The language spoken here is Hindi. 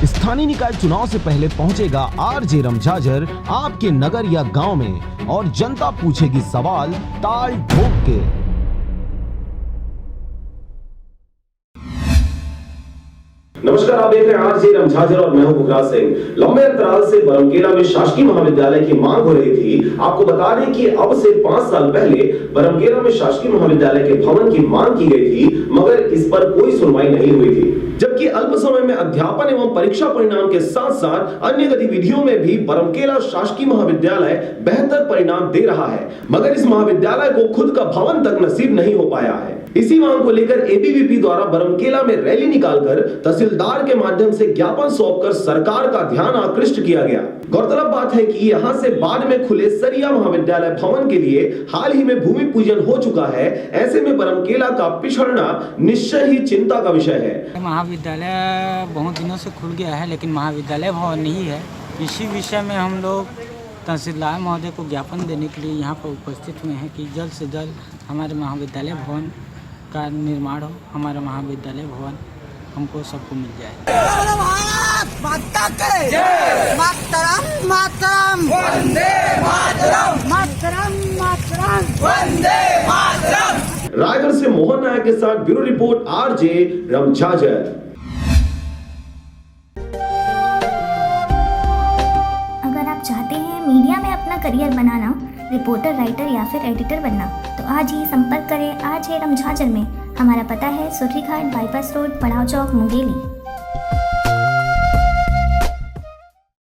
स्थानीय निकाय चुनाव से पहले पहुंचेगा आरजे रमझाझर आपके नगर या गांव में और जनता पूछेगी सवाल ताल ठोक के। नमस्कार, आप देख रहे हैं आरजे रमझाझर और मैं हूं बुगराज सिंह। लंबे अंतराल से बरमकेला में शासकीय महाविद्यालय की मांग हो रही थी। आपको बता दें कि अब से 5 साल पहले बरमकेला में शासकीय महाविद्यालय के भवन की मांग की गई थी, मगर इस पर कोई सुनवाई नहीं हुई थी। जबकि अल्प समय में अध्यापन एवं परीक्षा परिणाम के साथ साथ अन्य गतिविधियों में भी बरमकेला शासकीय महाविद्यालय बेहतर परिणाम दे रहा है, मगर इस महाविद्यालय को खुद का भवन तक नसीब नहीं हो पाया है। इसी मांग को लेकर एबीवीपी द्वारा बरमकेला में रैली निकालकर तहसीलदार के माध्यम से ज्ञापन सौंपकर सरकार का ध्यान आकृष्ट किया गया। गौरतलब बात है कि यहां से बाद में खुले सरिया महाविद्यालय भवन के लिए हाल ही में भूमि पूजन हो चुका है। ऐसे में बरमकेला का पिछड़ना निश्चय ही चिंता का विषय है। महाविद्यालय बहुत दिनों से खुल गया है, लेकिन महाविद्यालय भवन नहीं है। इसी विषय में हम लोग तहसीलदार महोदय को ज्ञापन देने के लिए यहाँ पर उपस्थित हुए हैं कि जल्द से जल्द हमारे महाविद्यालय भवन का निर्माण हो, हमारा महाविद्यालय भवन हमको सबको मिल जाए। रायगढ़ से मोहन नायक के साथ ब्यूरो रिपोर्ट आरजे रमझाझर। अगर आप चाहते हैं मीडिया में अपना करियर बनाना, रिपोर्टर, राइटर या फिर एडिटर बनना, तो आज ही संपर्क करें आरजे रमझाझर में। हमारा पता है सुर्रीघाट बाईपास रोड, पड़ाव चौक, मुंगेली।